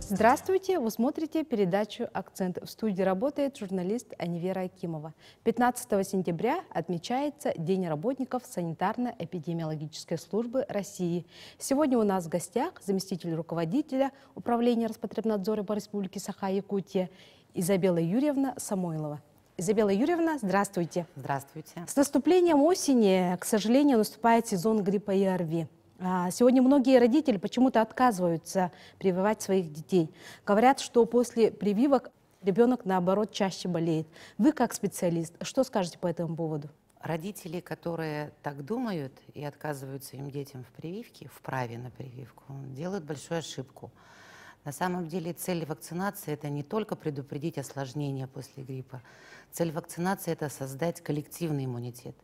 Здравствуйте! Вы смотрите передачу «Акцент». В студии работает журналист Анивера Акимова. 15 сентября отмечается День работников санитарно-эпидемиологической службы России. Сегодня у нас в гостях заместитель руководителя Управления Роспотребнадзора по Республике Саха-Якутия Изабелла Юрьевна Самойлова. Изабелла Юрьевна, здравствуйте. Здравствуйте. С наступлением осени, к сожалению, наступает сезон гриппа и ОРВИ. Сегодня многие родители почему-то отказываются прививать своих детей. Говорят, что после прививок ребенок, наоборот, чаще болеет. Вы, как специалист, что скажете по этому поводу? Родители, которые так думают и отказывают своим детям в прививке, в праве на прививку, делают большую ошибку. На самом деле цель вакцинации – это не только предупредить осложнения после гриппа. Цель вакцинации – это создать коллективный иммунитет.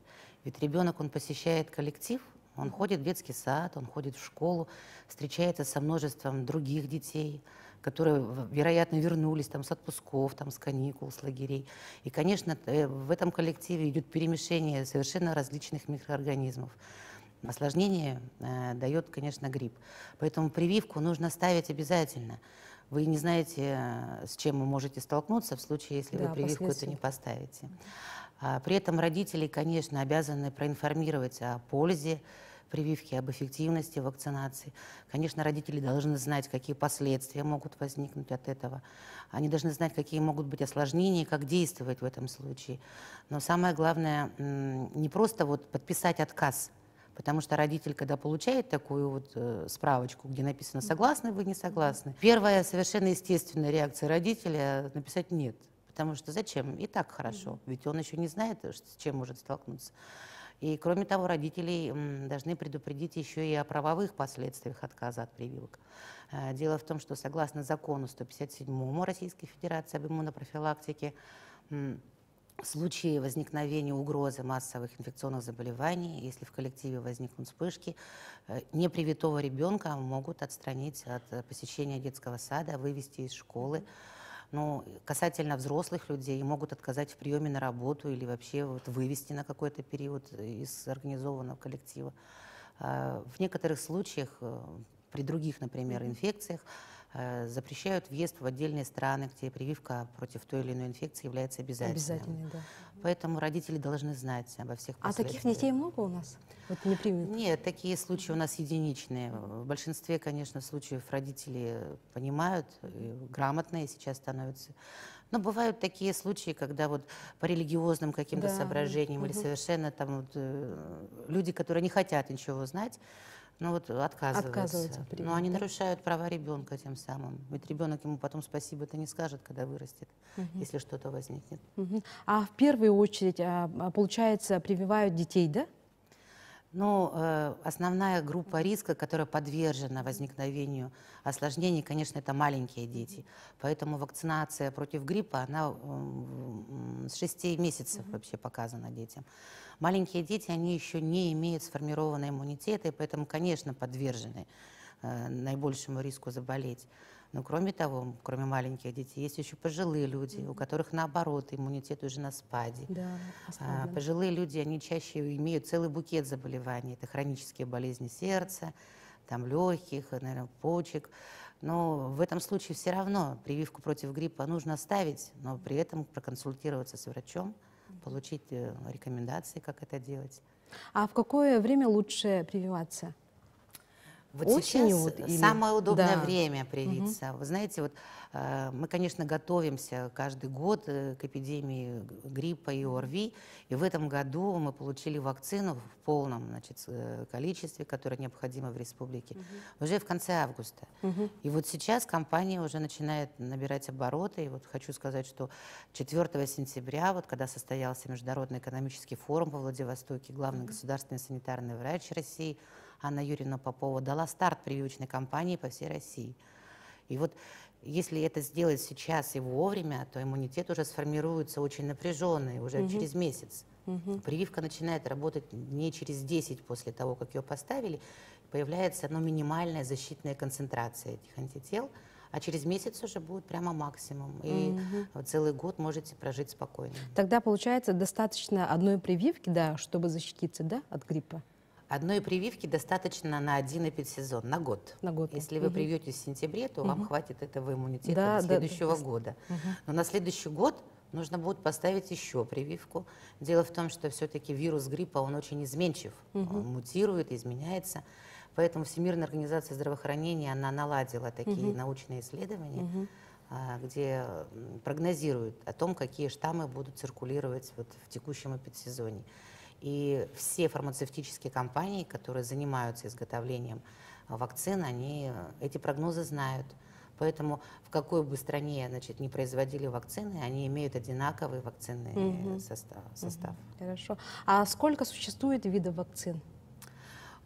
Ведь ребенок, он посещает коллектив, он ходит в детский сад, он ходит в школу, встречается со множеством других детей, которые, вероятно, вернулись там, с отпусков, там, с каникул, с лагерей. И, конечно, в этом коллективе идет перемешение совершенно различных микроорганизмов. Осложнение дает, конечно, грипп. Поэтому прививку нужно ставить обязательно. Вы не знаете, с чем вы можете столкнуться в случае, если вы прививку эту не поставите. При этом родители, конечно, обязаны проинформировать о пользе прививки, об эффективности вакцинации. Конечно, родители должны знать, какие последствия могут возникнуть от этого. Они должны знать, какие могут быть осложнения, как действовать в этом случае. Но самое главное, не просто вот подписать отказ, потому что родитель, когда получает такую вот справочку, где написано «согласны вы, не согласны», первая совершенно естественная реакция родителя – написать «нет». Потому что зачем? И так хорошо. Ведь он еще не знает, с чем может столкнуться. И кроме того, родителей должны предупредить еще и о правовых последствиях отказа от прививок. Дело в том, что согласно закону 157 Российской Федерации об иммунопрофилактике, в случае возникновения угрозы массовых инфекционных заболеваний, если в коллективе возникнут вспышки, непривитого ребенка могут отстранить от посещения детского сада, вывести из школы. Но касательно взрослых людей, могут отказать в приеме на работу или вообще вот вывести на какой-то период из организованного коллектива. В некоторых случаях, при других, например, инфекциях, запрещают въезд в отдельные страны, где прививка против той или иной инфекции является обязательной. Да. Поэтому родители должны знать обо всех последствиях. А таких детей много у нас? Вот не прививок? Нет, такие случаи у нас единичные. В большинстве, конечно, случаев родители понимают, грамотные сейчас становятся. Но бывают такие случаи, когда вот по религиозным каким-то соображениям или совершенно там вот, люди, которые не хотят ничего знать, ну вот отказываются. Но они нарушают права ребенка тем самым. Ведь ребенок ему потом спасибо-то не скажет, когда вырастет, если что-то возникнет. А в первую очередь, получается, прививают детей, да? Ну, основная группа риска, которая подвержена возникновению осложнений, конечно, это маленькие дети. Поэтому вакцинация против гриппа, она с 6 месяцев вообще показана детям. Маленькие дети, они еще не имеют сформированного иммунитета, и поэтому, конечно, подвержены наибольшему риску заболеть. Но кроме того, кроме маленьких детей, есть еще пожилые люди, у которых, наоборот, иммунитет уже на спаде. Пожилые люди, они чаще имеют целый букет заболеваний. Это хронические болезни сердца, там, легких, наверное, почек. Но в этом случае все равно прививку против гриппа нужно ставить, но при этом проконсультироваться с врачом, получить рекомендации, как это делать. А в какое время лучше прививаться? Вот осенью сейчас самое удобное время привиться. Вы знаете, вот мы, конечно, готовимся каждый год к эпидемии гриппа и ОРВИ, и в этом году мы получили вакцину в полном, значит, количестве, которое необходимо в республике, уже в конце августа. И вот сейчас компания уже начинает набирать обороты, и вот хочу сказать, что 4 сентября, вот когда состоялся Международный экономический форум во Владивостоке, главный государственный санитарный врач России Анна Юрьевна Попова дала старт прививочной кампании по всей России. И вот если это сделать сейчас и вовремя, то иммунитет уже сформируется очень напряженный, уже через месяц. Прививка начинает работать не через 10 после того, как ее поставили, появляется минимальная защитная концентрация этих антител, А через месяц уже будет прямо максимум. И целый год можете прожить спокойно. Тогда, получается, достаточно одной прививки, да, чтобы защититься, да, от гриппа? Одной прививки достаточно на один эпидсезон, на год. На год. Если вы привьетесь в сентябре, то вам хватит этого иммунитета Да, до да, следующего года. Но на следующий год нужно будет поставить еще прививку. Дело в том, что все-таки вирус гриппа, он очень изменчив, он мутирует, изменяется. Поэтому Всемирная организация здравоохранения, она наладила такие научные исследования, где прогнозируют о том, какие штаммы будут циркулировать вот в текущем эпидсезоне. И все фармацевтические компании, которые занимаются изготовлением вакцин, они эти прогнозы знают. Поэтому в какой бы стране, значит, не производили вакцины, они имеют одинаковый вакцинный состав. Хорошо. А сколько существует видов вакцин?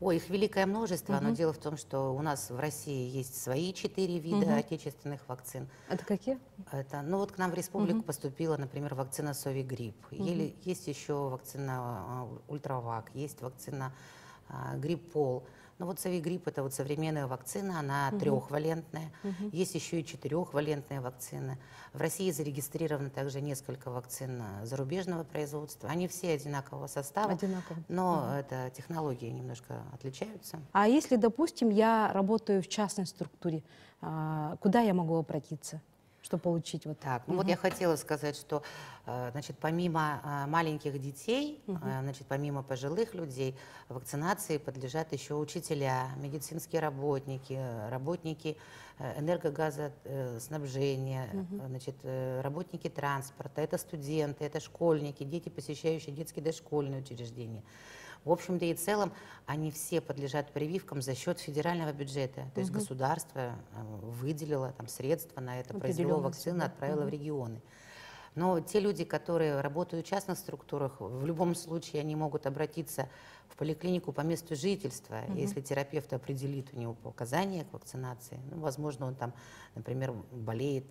Ой, их великое множество, но дело в том, что у нас в России есть свои 4 вида отечественных вакцин. Это какие? Это, ну вот к нам в республику поступила, например, вакцина Совигрипп. Есть еще вакцина Ультравак, есть вакцина Гриппол. Ну вот Совигрипп — это вот современная вакцина, она трехвалентная. Есть еще и четырехвалентные вакцины. В России зарегистрировано также несколько вакцин зарубежного производства. Они все одинакового состава, но это технологии немножко отличаются. А если, допустим, я работаю в частной структуре, куда я могу обратиться, чтобы получить вот? Так, ну вот я хотела сказать, что, значит, помимо маленьких детей, значит, помимо пожилых людей, вакцинации подлежат еще учителя, медицинские работники, работники энергогазоснабжения, значит, работники транспорта, это студенты, это школьники, дети, посещающие детские дошкольные учреждения. В общем-то и целом они все подлежат прививкам за счет федерального бюджета. То есть государство выделило там средства на это, произвело вакцины, отправило в регионы. Но те люди, которые работают в частных структурах, в любом случае они могут обратиться в поликлинику по месту жительства, если терапевт определит у него показания к вакцинации. Ну, возможно, он там, например, болеет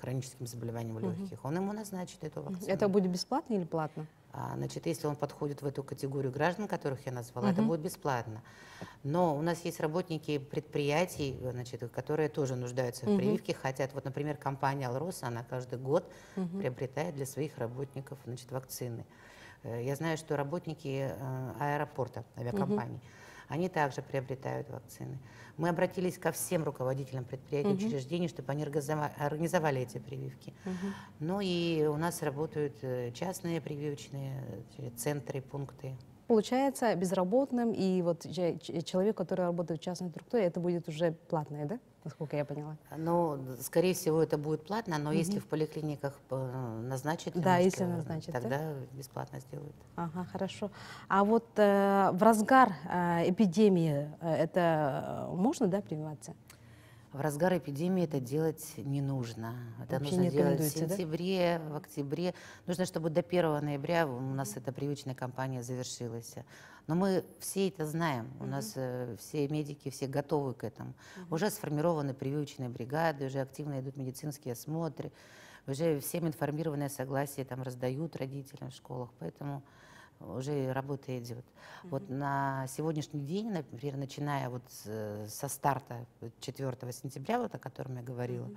хроническим заболеванием легких, он ему назначит эту вакцину. Это будет бесплатно или платно? Значит, если он подходит в эту категорию граждан, которых я назвала, это будет бесплатно. Но у нас есть работники предприятий, значит, которые тоже нуждаются в прививке, хотят. Вот, например, компания «Алроса», она каждый год приобретает для своих работников, значит, вакцины. Я знаю, что работники аэропорта, авиакомпаний, они также приобретают вакцины. Мы обратились ко всем руководителям предприятий, учреждений, чтобы они организовали эти прививки. Ну и у нас работают частные прививочные центры, пункты. Получается, безработным и вот человек, который работает в частной структуре, это будет уже платное, да? Насколько я поняла. Ну, скорее всего, это будет платно, но если в поликлиниках назначат, да, если назначат, тогда бесплатно сделают. Ага, хорошо. А вот в разгар эпидемии это можно, да, прививаться? В разгар эпидемии это делать не нужно. Это Вообще нужно не делать в рекомендуется, сентябре, в октябре. Нужно, чтобы до 1 ноября у нас эта прививочная кампания завершилась. Но мы все это знаем. У нас все медики, все готовы к этому. Уже сформированы прививочные бригады, уже активно идут медицинские осмотры, уже всем информированное согласие там раздают родителям в школах. Поэтому уже работа идет. Вот на сегодняшний день, например, начиная вот со старта 4 сентября, вот о котором я говорила,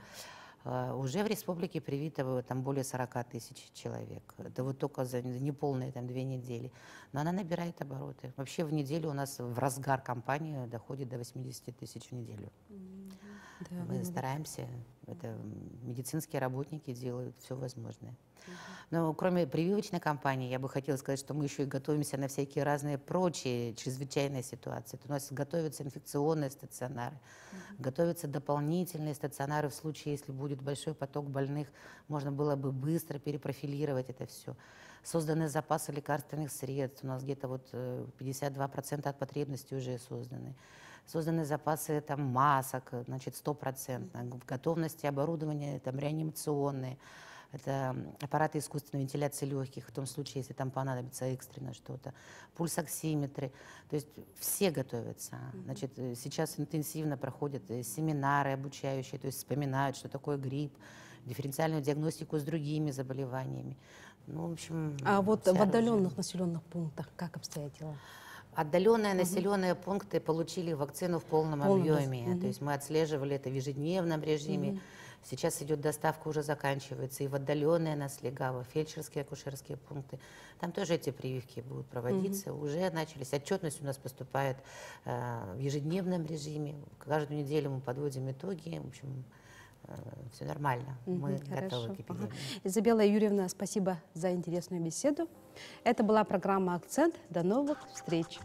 уже в республике привито там более 40 тысяч человек. Это вот только за неполные там 2 недели. Но она набирает обороты. Вообще в неделю у нас в разгар кампании доходит до 80 тысяч в неделю. Да, Мы стараемся, это медицинские работники делают все возможное. Но кроме прививочной кампании, я бы хотела сказать, что мы еще и готовимся на всякие разные прочие чрезвычайные ситуации. У нас готовятся инфекционные стационары, готовятся дополнительные стационары в случае, если будет большой поток больных, можно было бы быстро перепрофилировать это все. Созданы запасы лекарственных средств, у нас где-то вот 52% от потребностей уже созданы. Созданы запасы там, масок, значит, 100%. В готовности оборудование там, реанимационное. Это аппараты искусственной вентиляции легких, в том случае, если там понадобится экстренно что-то. Пульсоксиметры. То есть все готовятся. Значит, сейчас интенсивно проходят семинары обучающие, то есть вспоминают, что такое грипп, дифференциальную диагностику с другими заболеваниями. Ну, в общем, а вот в отдаленных населенных пунктах как обстоят дела? Отдаленные населенные пункты получили вакцину в полном объеме. То есть мы отслеживали это в ежедневном режиме. Сейчас идет доставка, уже заканчивается. И в отдаленные наслега, в фельдшерские, акушерские пункты. Там тоже эти прививки будут проводиться. Уже начались. Отчетность у нас поступает в ежедневном режиме. Каждую неделю мы подводим итоги. В общем, все нормально. Мы готовы к эпидемии. Изабелла Юрьевна, спасибо за интересную беседу. Это была программа «Акцент». До новых встреч.